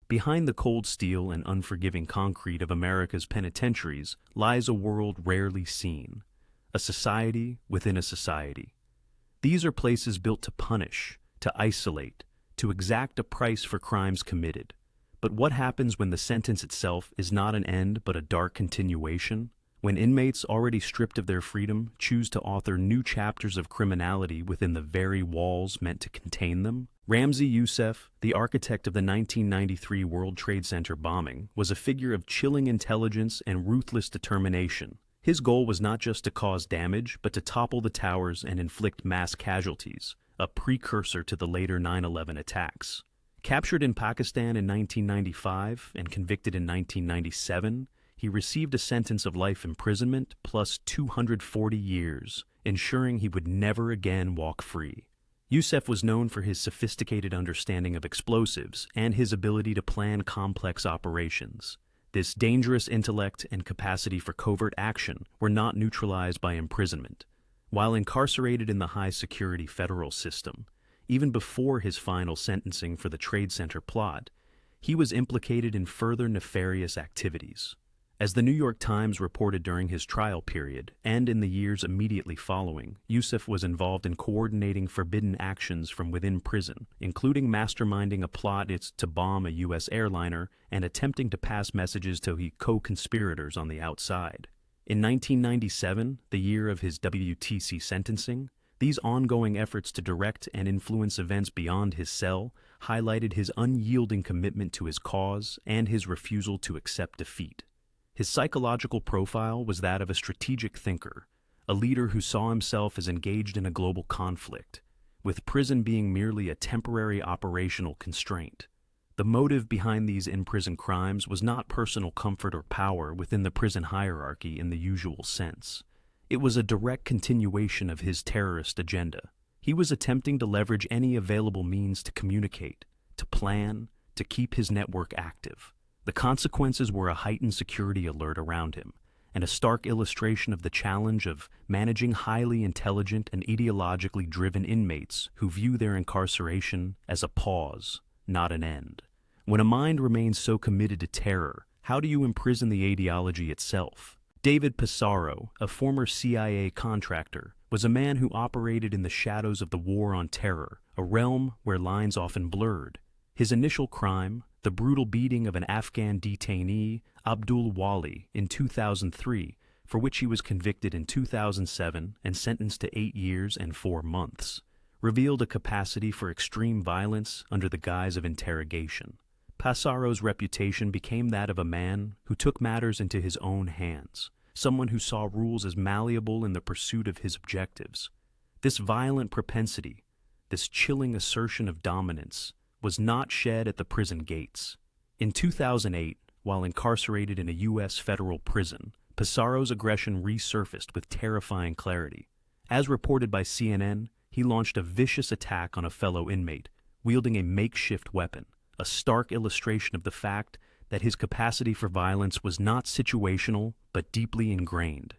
Behind the cold steel and unforgiving concrete of America's penitentiaries lies a world rarely seen, a society within a society. These are places built to punish, to isolate, to exact a price for crimes committed. But what happens when the sentence itself is not an end but a dark continuation? When inmates already stripped of their freedom choose to author new chapters of criminality within the very walls meant to contain them? Ramzi Youssef, the architect of the 1993 World Trade Center bombing, was a figure of chilling intelligence and ruthless determination. His goal was not just to cause damage, but to topple the towers and inflict mass casualties, a precursor to the later 9/11 attacks. Captured in Pakistan in 1995 and convicted in 1997, he received a sentence of life imprisonment plus 240 years, ensuring he would never again walk free. Youssef was known for his sophisticated understanding of explosives and his ability to plan complex operations. This dangerous intellect and capacity for covert action were not neutralized by imprisonment. While incarcerated in the high-security federal system, even before his final sentencing for the Trade Center plot, he was implicated in further nefarious activities. As the New York Times reported during his trial period, and in the years immediately following, Youssef was involved in coordinating forbidden actions from within prison, including masterminding a plot to bomb a U.S. airliner and attempting to pass messages to his co-conspirators on the outside. In 1997, the year of his WTC sentencing, these ongoing efforts to direct and influence events beyond his cell highlighted his unyielding commitment to his cause and his refusal to accept defeat. His psychological profile was that of a strategic thinker, a leader who saw himself as engaged in a global conflict, with prison being merely a temporary operational constraint. The motive behind these in-prison crimes was not personal comfort or power within the prison hierarchy in the usual sense. It was a direct continuation of his terrorist agenda. He was attempting to leverage any available means to communicate, to plan, to keep his network active. The consequences were a heightened security alert around him, and a stark illustration of the challenge of managing highly intelligent and ideologically driven inmates who view their incarceration as a pause, not an end. When a mind remains so committed to terror, how do you imprison the ideology itself? David Pissarro, a former CIA contractor, was a man who operated in the shadows of the War on Terror, a realm where lines often blurred. His initial crime, the brutal beating of an Afghan detainee, Abdul Wali, in 2003, for which he was convicted in 2007 and sentenced to 8 years and 4 months, revealed a capacity for extreme violence under the guise of interrogation. Pissarro's reputation became that of a man who took matters into his own hands, someone who saw rules as malleable in the pursuit of his objectives. This violent propensity, this chilling assertion of dominance, was not shed at the prison gates. In 2008, while incarcerated in a U.S. federal prison, Pissarro's aggression resurfaced with terrifying clarity. As reported by CNN, he launched a vicious attack on a fellow inmate, wielding a makeshift weapon, a stark illustration of the fact that his capacity for violence was not situational but deeply ingrained.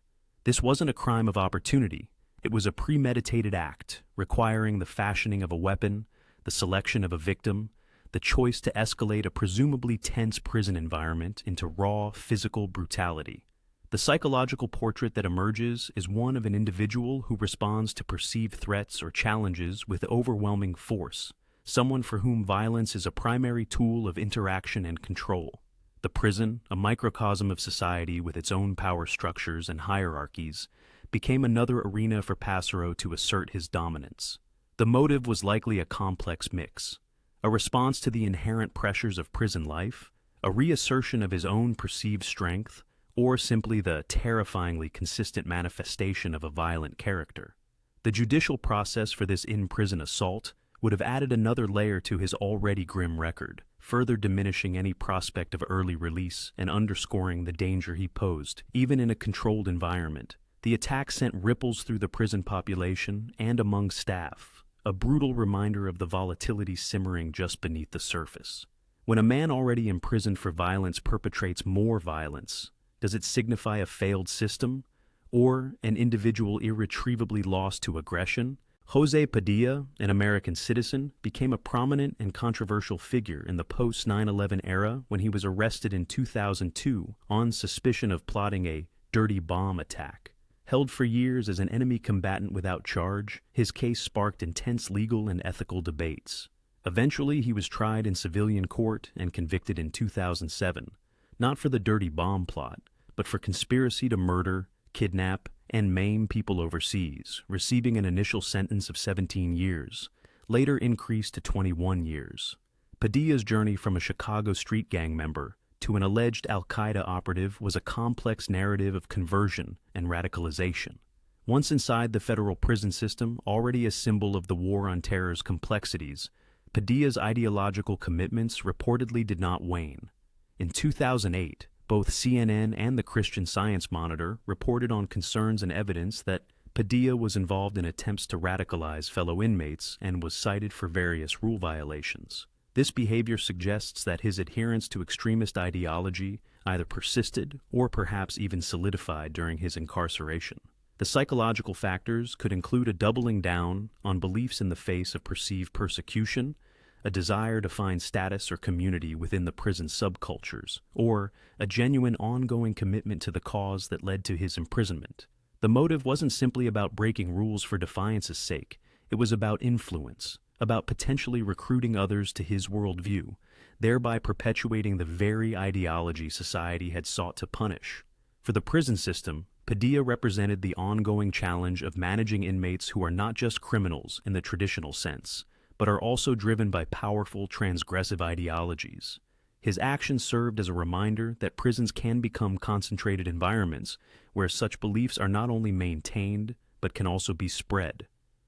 This wasn't a crime of opportunity. It was a premeditated act, requiring the fashioning of a weapon, the selection of a victim, the choice to escalate a presumably tense prison environment into raw, physical brutality. The psychological portrait that emerges is one of an individual who responds to perceived threats or challenges with overwhelming force, someone for whom violence is a primary tool of interaction and control. The prison, a microcosm of society with its own power structures and hierarchies, became another arena for Pissarro to assert his dominance. The motive was likely a complex mix, a response to the inherent pressures of prison life, a reassertion of his own perceived strength, or simply the terrifyingly consistent manifestation of a violent character. The judicial process for this in-prison assault would have added another layer to his already grim record, further diminishing any prospect of early release and underscoring the danger he posed, even in a controlled environment. The attack sent ripples through the prison population and among staff, a brutal reminder of the volatility simmering just beneath the surface. When a man already imprisoned for violence perpetrates more violence, does it signify a failed system, or an individual irretrievably lost to aggression, Jose Padilla, an American citizen, became a prominent and controversial figure in the post-9/11 era when he was arrested in 2002 on suspicion of plotting a dirty bomb attack. Held for years as an enemy combatant without charge, his case sparked intense legal and ethical debates. Eventually, he was tried in civilian court and convicted in 2007, not for the dirty bomb plot, but for conspiracy to murder, kidnap, and maim people overseas, receiving an initial sentence of 17 years, later increased to 21 years. Padilla's journey from a Chicago street gang member to an alleged al-Qaeda operative was a complex narrative of conversion and radicalization. Once inside the federal prison system, already a symbol of the war on terror's complexities, Padilla's ideological commitments reportedly did not wane. In 2008, both CNN and the Christian Science Monitor reported on concerns and evidence that Padilla was involved in attempts to radicalize fellow inmates and was cited for various rule violations. This behavior suggests that his adherence to extremist ideology either persisted or perhaps even solidified during his incarceration. The psychological factors could include a doubling down on beliefs in the face of perceived persecution, a desire to find status or community within the prison subcultures, or a genuine ongoing commitment to the cause that led to his imprisonment. The motive wasn't simply about breaking rules for defiance's sake. It was about influence, about potentially recruiting others to his worldview, thereby perpetuating the very ideology society had sought to punish. For the prison system, Padilla represented the ongoing challenge of managing inmates who are not just criminals in the traditional sense, but are also driven by powerful, transgressive ideologies. His actions served as a reminder that prisons can become concentrated environments where such beliefs are not only maintained, but can also be spread.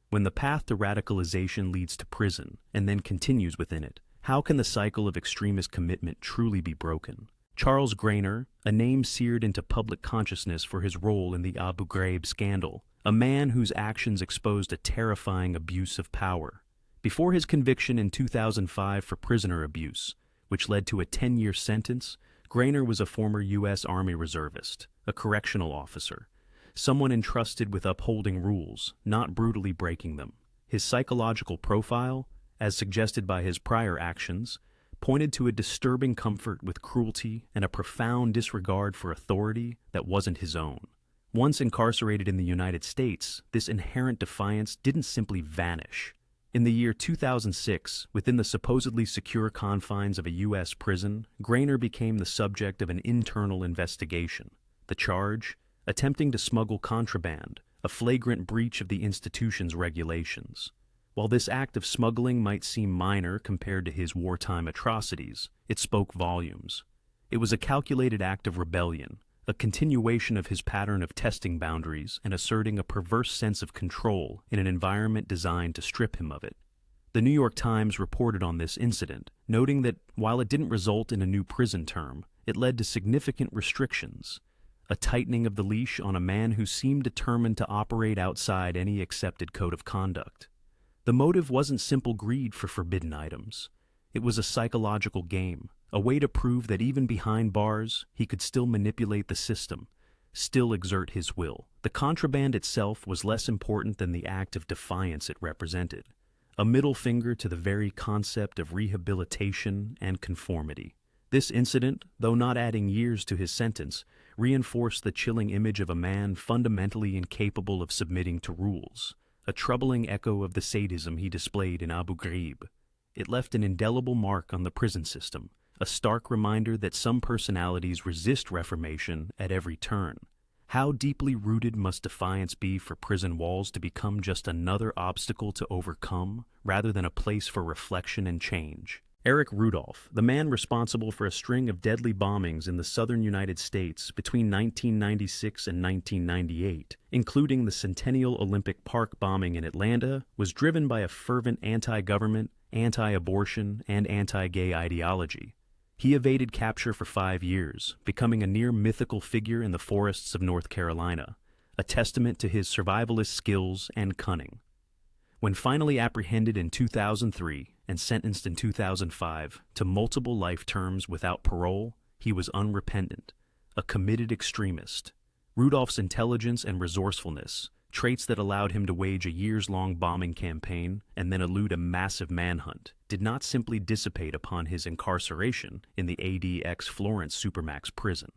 When the path to radicalization leads to prison and then continues within it, how can the cycle of extremist commitment truly be broken? Charles Grainer, a name seared into public consciousness for his role in the Abu Ghraib scandal, a man whose actions exposed a terrifying abuse of power. Before his conviction in 2005 for prisoner abuse, which led to a 10-year sentence, Grainer was a former U.S. Army reservist, a correctional officer, someone entrusted with upholding rules, not brutally breaking them. His psychological profile, as suggested by his prior actions, pointed to a disturbing comfort with cruelty and a profound disregard for authority that wasn't his own. Once incarcerated in the United States, this inherent defiance didn't simply vanish. In the year 2006, within the supposedly secure confines of a U.S. prison, Grainer became the subject of an internal investigation. The charge? Attempting to smuggle contraband, a flagrant breach of the institution's regulations. While this act of smuggling might seem minor compared to his wartime atrocities, it spoke volumes. It was a calculated act of rebellion, a continuation of his pattern of testing boundaries and asserting a perverse sense of control in an environment designed to strip him of it. The New York Times reported on this incident, noting that while it didn't result in a new prison term, it led to significant restrictions, a tightening of the leash on a man who seemed determined to operate outside any accepted code of conduct. The motive wasn't simple greed for forbidden items. It was a psychological game, a way to prove that even behind bars, he could still manipulate the system, still exert his will. The contraband itself was less important than the act of defiance it represented, a middle finger to the very concept of rehabilitation and conformity. This incident, though not adding years to his sentence, reinforced the chilling image of a man fundamentally incapable of submitting to rules, a troubling echo of the sadism he displayed in Abu Ghraib. It left an indelible mark on the prison system, a stark reminder that some personalities resist reformation at every turn. How deeply rooted must defiance be for prison walls to become just another obstacle to overcome, rather than a place for reflection and change? Eric Rudolph, the man responsible for a string of deadly bombings in the southern United States between 1996 and 1998, including the Centennial Olympic Park bombing in Atlanta, was driven by a fervent anti-government, anti-abortion, and anti-gay ideology. He evaded capture for 5 years, becoming a near-mythical figure in the forests of North Carolina, a testament to his survivalist skills and cunning. When finally apprehended in 2003 and sentenced in 2005 to multiple life terms without parole, he was unrepentant, a committed extremist. Rudolph's intelligence and resourcefulness, traits that allowed him to wage a years-long bombing campaign and then elude a massive manhunt, did not simply dissipate upon his incarceration in the ADX Florence Supermax prison.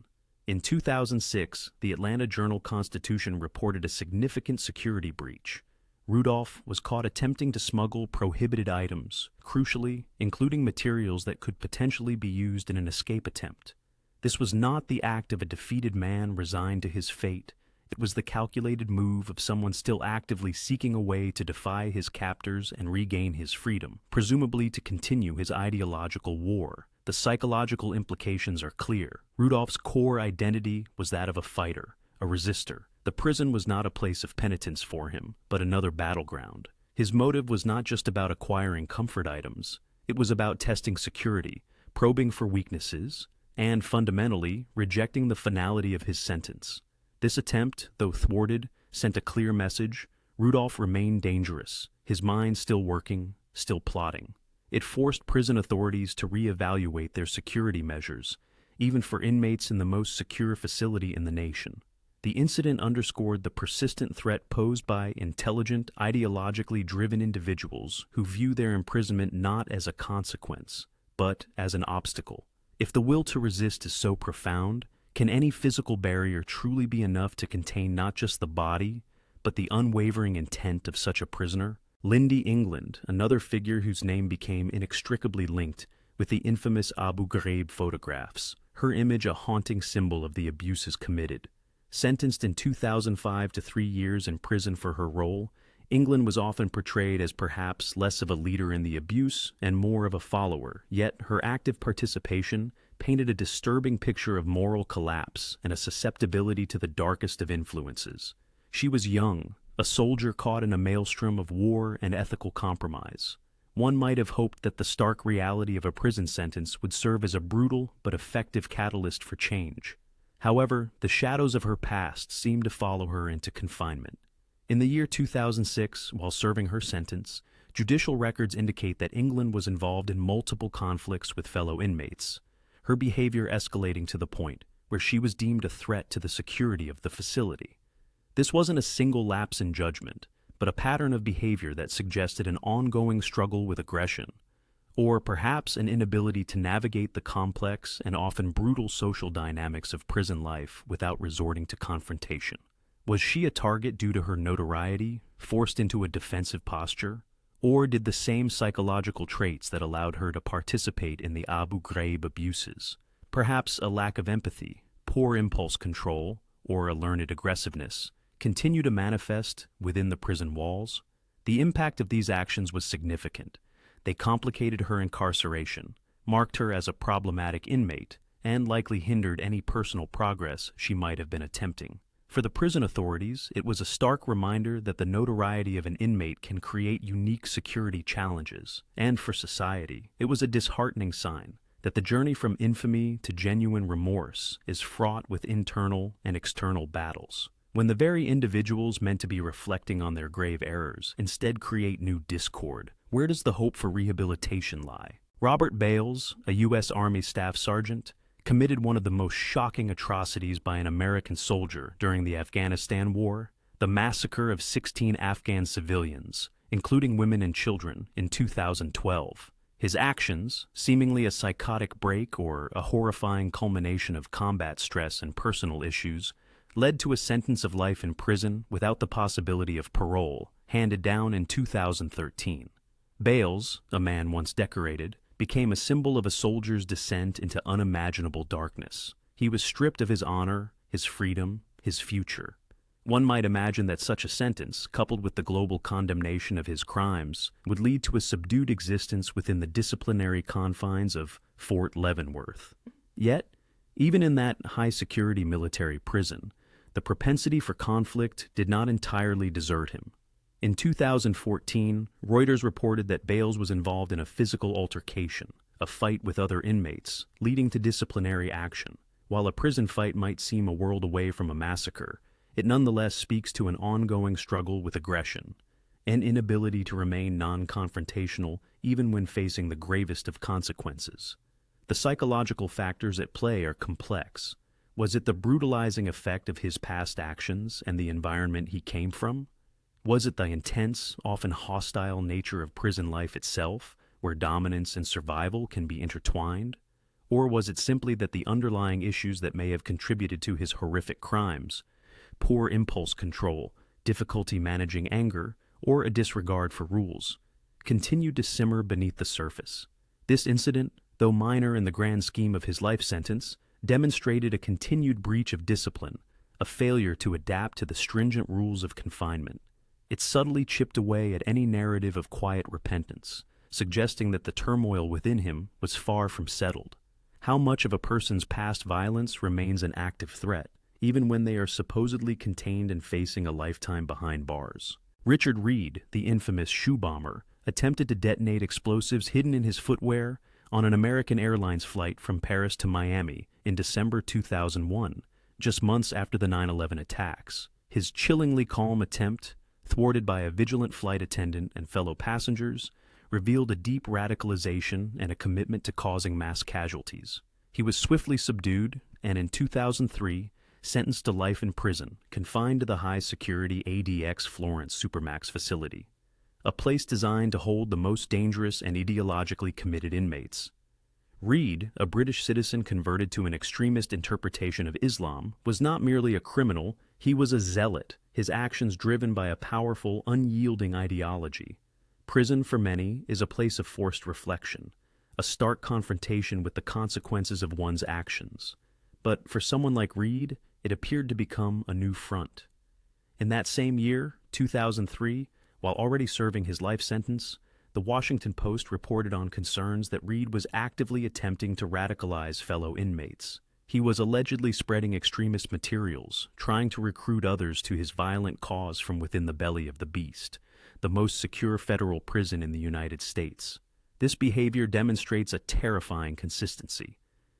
In 2006, the Atlanta Journal-Constitution reported a significant security breach. Rudolph was caught attempting to smuggle prohibited items, crucially, including materials that could potentially be used in an escape attempt. This was not the act of a defeated man resigned to his fate. It was the calculated move of someone still actively seeking a way to defy his captors and regain his freedom, presumably to continue his ideological war. The psychological implications are clear. Rudolph's core identity was that of a fighter, a resistor. The prison was not a place of penitence for him, but another battleground. His motive was not just about acquiring comfort items. It was about testing security, probing for weaknesses, and fundamentally rejecting the finality of his sentence. This attempt, though thwarted, sent a clear message. Rudolph remained dangerous, his mind still working, still plotting. It forced prison authorities to reevaluate their security measures, even for inmates in the most secure facility in the nation. The incident underscored the persistent threat posed by intelligent, ideologically driven individuals who view their imprisonment not as a consequence, but as an obstacle. If the will to resist is so profound, can any physical barrier truly be enough to contain not just the body, but the unwavering intent of such a prisoner? Lindy England, another figure whose name became inextricably linked with the infamous Abu Ghraib photographs, her image a haunting symbol of the abuses committed. Sentenced in 2005 to 3 years in prison for her role, England was often portrayed as perhaps less of a leader in the abuse and more of a follower, yet her active participation painted a disturbing picture of moral collapse and a susceptibility to the darkest of influences. She was young, a soldier caught in a maelstrom of war and ethical compromise. One might have hoped that the stark reality of a prison sentence would serve as a brutal but effective catalyst for change. However, the shadows of her past seemed to follow her into confinement. In the year 2006, while serving her sentence, judicial records indicate that England was involved in multiple conflicts with fellow inmates, her behavior escalating to the point where she was deemed a threat to the security of the facility. This wasn't a single lapse in judgment, but a pattern of behavior that suggested an ongoing struggle with aggression, or perhaps an inability to navigate the complex and often brutal social dynamics of prison life without resorting to confrontation. Was she a target due to her notoriety, forced into a defensive posture? Or did the same psychological traits that allowed her to participate in the Abu Ghraib abuses, perhaps a lack of empathy, poor impulse control, or a learned aggressiveness, continue to manifest within the prison walls? The impact of these actions was significant. They complicated her incarceration, marked her as a problematic inmate, and likely hindered any personal progress she might have been attempting. For the prison authorities, it was a stark reminder that the notoriety of an inmate can create unique security challenges. And for society, it was a disheartening sign that the journey from infamy to genuine remorse is fraught with internal and external battles. When the very individuals meant to be reflecting on their grave errors instead create new discord, where does the hope for rehabilitation lie? Robert Bales, a U.S. Army Staff Sergeant, committed one of the most shocking atrocities by an American soldier during the Afghanistan War, the massacre of 16 Afghan civilians, including women and children, in 2012. His actions, seemingly a psychotic break or a horrifying culmination of combat stress and personal issues, led to a sentence of life in prison without the possibility of parole, handed down in 2013. Bales, a man once decorated, became a symbol of a soldier's descent into unimaginable darkness. He was stripped of his honor, his freedom, his future. One might imagine that such a sentence, coupled with the global condemnation of his crimes, would lead to a subdued existence within the disciplinary confines of Fort Leavenworth. Yet, even in that high-security military prison, the propensity for conflict did not entirely desert him. In 2014, Reuters reported that Bales was involved in a physical altercation, a fight with other inmates, leading to disciplinary action. While a prison fight might seem a world away from a massacre, it nonetheless speaks to an ongoing struggle with aggression, an inability to remain non-confrontational even when facing the gravest of consequences. The psychological factors at play are complex. Was it the brutalizing effect of his past actions and the environment he came from? Was it the intense, often hostile nature of prison life itself, where dominance and survival can be intertwined? Or was it simply that the underlying issues that may have contributed to his horrific crimes, poor impulse control, difficulty managing anger, or a disregard for rules, continued to simmer beneath the surface? This incident, though minor in the grand scheme of his life sentence, demonstrated a continued breach of discipline, a failure to adapt to the stringent rules of confinement. It subtly chipped away at any narrative of quiet repentance, suggesting that the turmoil within him was far from settled. How much of a person's past violence remains an active threat, even when they are supposedly contained and facing a lifetime behind bars? Richard Reed, the infamous shoe bomber, attempted to detonate explosives hidden in his footwear on an American Airlines flight from Paris to Miami in December 2001, just months after the 9/11 attacks. His chillingly calm attempt, thwarted by a vigilant flight attendant and fellow passengers, revealed a deep radicalization and a commitment to causing mass casualties. He was swiftly subdued and in 2003 sentenced to life in prison, confined to the high-security ADX Florence Supermax facility, a place designed to hold the most dangerous and ideologically committed inmates. Reed, a British citizen converted to an extremist interpretation of Islam, was not merely a criminal, he was a zealot, his actions driven by a powerful, unyielding ideology. Prison, for many, is a place of forced reflection, a stark confrontation with the consequences of one's actions. But for someone like Reed, it appeared to become a new front. In that same year, 2003, while already serving his life sentence, the Washington Post reported on concerns that Reed was actively attempting to radicalize fellow inmates. He was allegedly spreading extremist materials, trying to recruit others to his violent cause from within the belly of the beast, the most secure federal prison in the United States. This behavior demonstrates a terrifying consistency.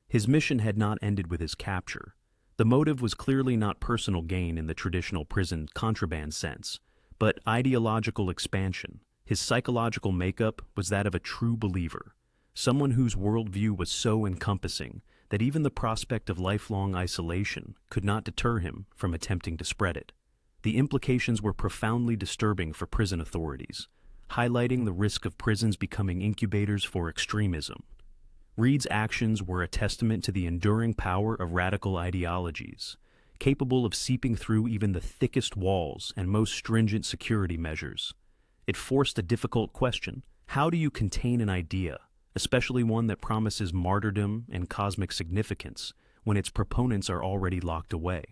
His mission had not ended with his capture. The motive was clearly not personal gain in the traditional prison contraband sense, but ideological expansion. His psychological makeup was that of a true believer, someone whose worldview was so encompassing that even the prospect of lifelong isolation could not deter him from attempting to spread it. The implications were profoundly disturbing for prison authorities, highlighting the risk of prisons becoming incubators for extremism. Reed's actions were a testament to the enduring power of radical ideologies, capable of seeping through even the thickest walls and most stringent security measures. It forced a difficult question: how do you contain an idea, especially one that promises martyrdom and cosmic significance, when its proponents are already locked away?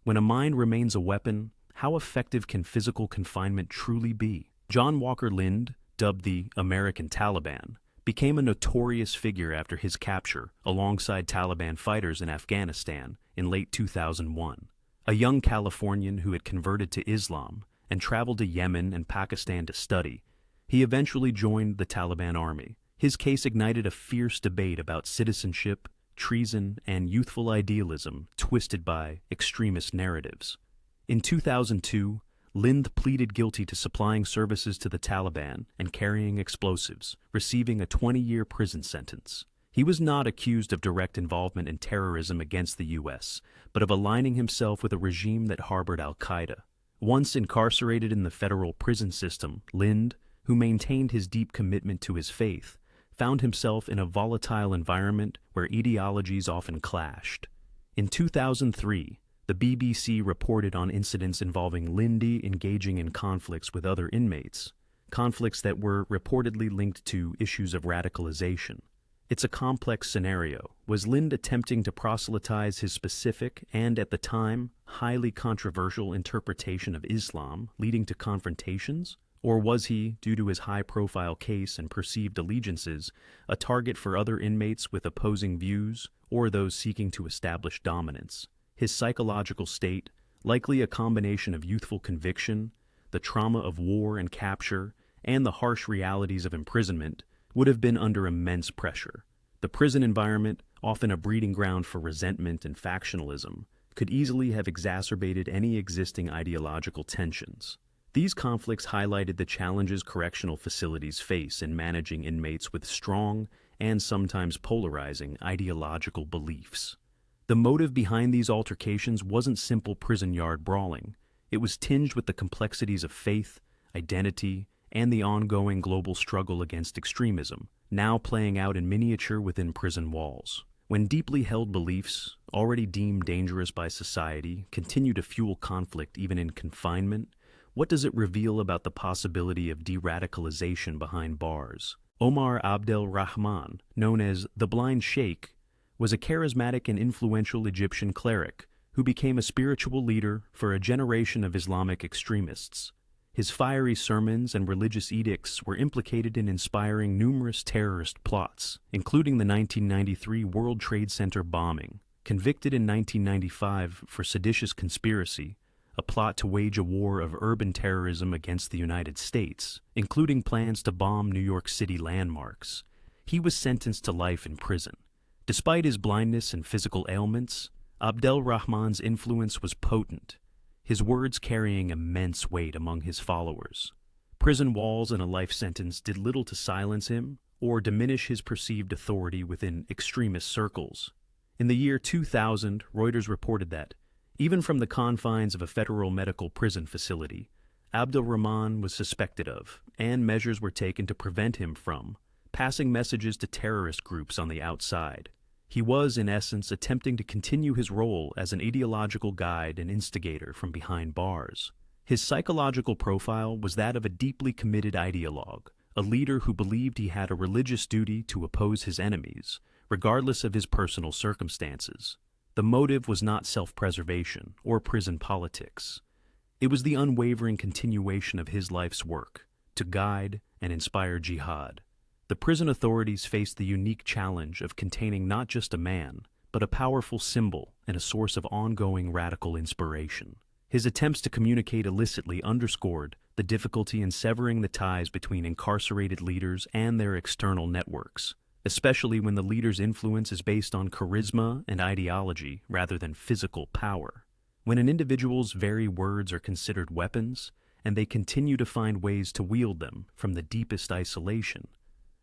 When a mind remains a weapon, how effective can physical confinement truly be? John Walker Lind, dubbed the American Taliban, became a notorious figure after his capture alongside Taliban fighters in Afghanistan in late 2001. A young Californian who had converted to Islam and traveled to Yemen and Pakistan to study, he eventually joined the Taliban army. His case ignited a fierce debate about citizenship, treason, and youthful idealism twisted by extremist narratives. In 2002, Lind pleaded guilty to supplying services to the Taliban and carrying explosives, receiving a 20-year prison sentence. He was not accused of direct involvement in terrorism against the U.S., but of aligning himself with a regime that harbored al-Qaeda. Once incarcerated in the federal prison system, Lind, who maintained his deep commitment to his faith, found himself in a volatile environment where ideologies often clashed. In 2003, the BBC reported on incidents involving Lindy engaging in conflicts with other inmates, conflicts that were reportedly linked to issues of radicalization. It's a complex scenario. Was Lind attempting to proselytize his specific and, at the time, highly controversial interpretation of Islam, leading to confrontations? Or was he, due to his high-profile case and perceived allegiances, a target for other inmates with opposing views or those seeking to establish dominance? His psychological state, likely a combination of youthful conviction, the trauma of war and capture, and the harsh realities of imprisonment, would have been under immense pressure. The prison environment, often a breeding ground for resentment and factionalism, could easily have exacerbated any existing ideological tensions. These conflicts highlighted the challenges correctional facilities face in managing inmates with strong and sometimes polarizing ideological beliefs. The motive behind these altercations wasn't simple prison yard brawling. It was tinged with the complexities of faith, identity, and the ongoing global struggle against extremism, now playing out in miniature within prison walls. When deeply held beliefs, already deemed dangerous by society, continue to fuel conflict even in confinement, what does it reveal about the possibility of de-radicalization behind bars? Omar Abdel Rahman, known as the Blind Sheikh, was a charismatic and influential Egyptian cleric who became a spiritual leader for a generation of Islamic extremists. His fiery sermons and religious edicts were implicated in inspiring numerous terrorist plots, including the 1993 World Trade Center bombing. Convicted in 1995 for seditious conspiracy, a plot to wage a war of urban terrorism against the United States, including plans to bomb New York City landmarks, he was sentenced to life in prison. Despite his blindness and physical ailments, Abdel Rahman's influence was potent, his words carrying immense weight among his followers. Prison walls and a life sentence did little to silence him or diminish his perceived authority within extremist circles. In the year 2000, Reuters reported that, even from the confines of a federal medical prison facility, Abdel Rahman was suspected of, and measures were taken to prevent him from, passing messages to terrorist groups on the outside. He was, in essence, attempting to continue his role as an ideological guide and instigator from behind bars. His psychological profile was that of a deeply committed ideologue, a leader who believed he had a religious duty to oppose his enemies, regardless of his personal circumstances. The motive was not self-preservation or prison politics. It was the unwavering continuation of his life's work, to guide and inspire jihad. The prison authorities faced the unique challenge of containing not just a man, but a powerful symbol and a source of ongoing radical inspiration. His attempts to communicate illicitly underscored the difficulty in severing the ties between incarcerated leaders and their external networks, especially when the leader's influence is based on charisma and ideology rather than physical power. When an individual's very words are considered weapons, and they continue to find ways to wield them from the deepest isolation,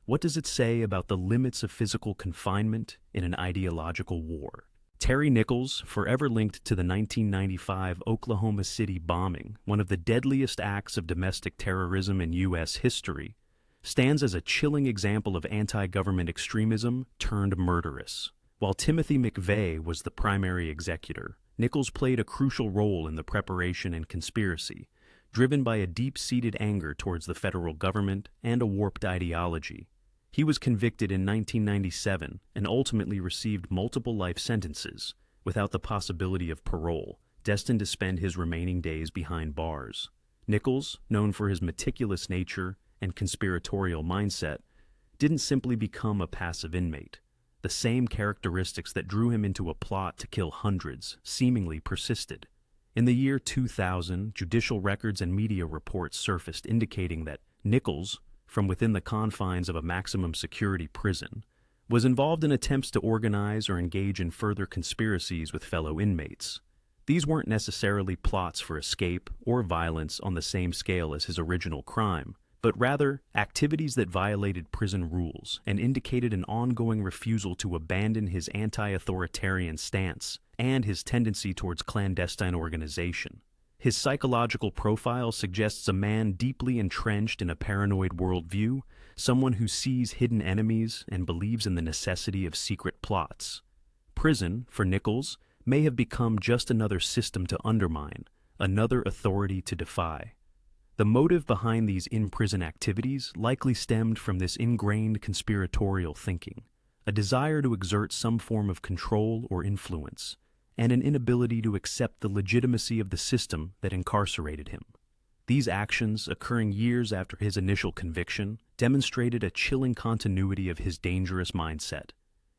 what does it say about the limits of physical confinement in an ideological war? Terry Nichols, forever linked to the 1995 Oklahoma City bombing, one of the deadliest acts of domestic terrorism in U.S. history, stands as a chilling example of anti-government extremism turned murderous. While Timothy McVeigh was the primary executor, Nichols played a crucial role in the preparation and conspiracy, driven by a deep-seated anger towards the federal government and a warped ideology. He was convicted in 1997 and ultimately received multiple life sentences, without the possibility of parole, destined to spend his remaining days behind bars. Nichols, known for his meticulous nature and conspiratorial mindset, didn't simply become a passive inmate. The same characteristics that drew him into a plot to kill hundreds seemingly persisted. In the year 2000, judicial records and media reports surfaced indicating that Nichols, from within the confines of a maximum security prison, was involved in attempts to organize or engage in further conspiracies with fellow inmates. These weren't necessarily plots for escape or violence on the same scale as his original crime, but rather activities that violated prison rules and indicated an ongoing refusal to abandon his anti-authoritarian stance and his tendency towards clandestine organization. His psychological profile suggests a man deeply entrenched in a paranoid worldview, someone who sees hidden enemies and believes in the necessity of secret plots. Prison, for Nichols, may have become just another system to undermine, another authority to defy. The motive behind these in-prison activities likely stemmed from this ingrained conspiratorial thinking, a desire to exert some form of control or influence, and an inability to accept the legitimacy of the system that incarcerated him. These actions, occurring years after his initial conviction, demonstrated a chilling continuity of his dangerous mindset.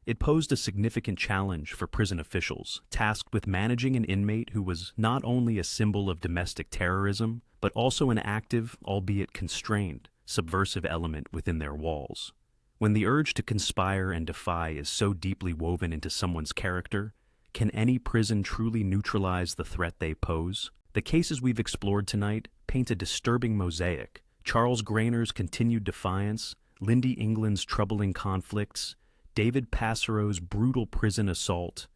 It posed a significant challenge for prison officials, tasked with managing an inmate who was not only a symbol of domestic terrorism, but also an active, albeit constrained, subversive element within their walls. When the urge to conspire and defy is so deeply woven into someone's character, can any prison truly neutralize the threat they pose? The cases we've explored tonight paint a disturbing mosaic. Charles Grainer's continued defiance, Lindy England's troubling conflicts, David Passero's brutal prison assault,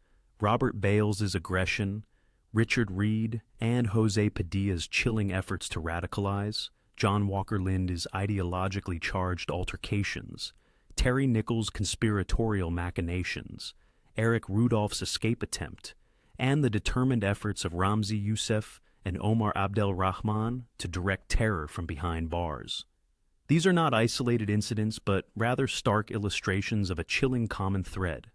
Robert Bales's aggression, Richard Reed and Jose Padilla's chilling efforts to radicalize, John Walker Lind's ideologically charged altercations, Terry Nichols' conspiratorial machinations, Eric Rudolph's escape attempt, and the determined efforts of Ramzi Youssef and Omar Abdel Rahman to direct terror from behind bars. These are not isolated incidents, but rather stark illustrations of a chilling common thread: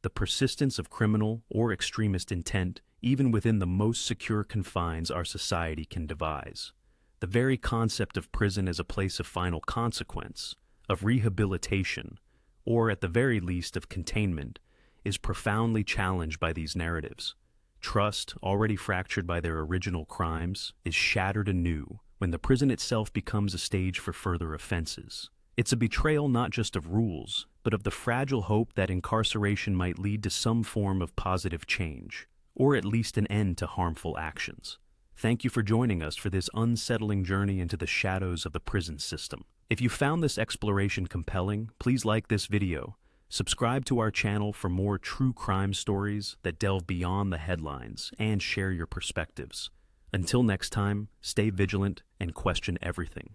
the persistence of criminal or extremist intent even within the most secure confines our society can devise. The very concept of prison as a place of final consequence, of rehabilitation, or at the very least of containment, is profoundly challenged by these narratives. Trust, already fractured by their original crimes, is shattered anew when the prison itself becomes a stage for further offenses. It's a betrayal not just of rules, but of the fragile hope that incarceration might lead to some form of positive change, or at least an end to harmful actions. Thank you for joining us for this unsettling journey into the shadows of the prison system. If you found this exploration compelling, please like this video, subscribe to our channel for more true crime stories that delve beyond the headlines, and share your perspectives. Until next time, stay vigilant and question everything.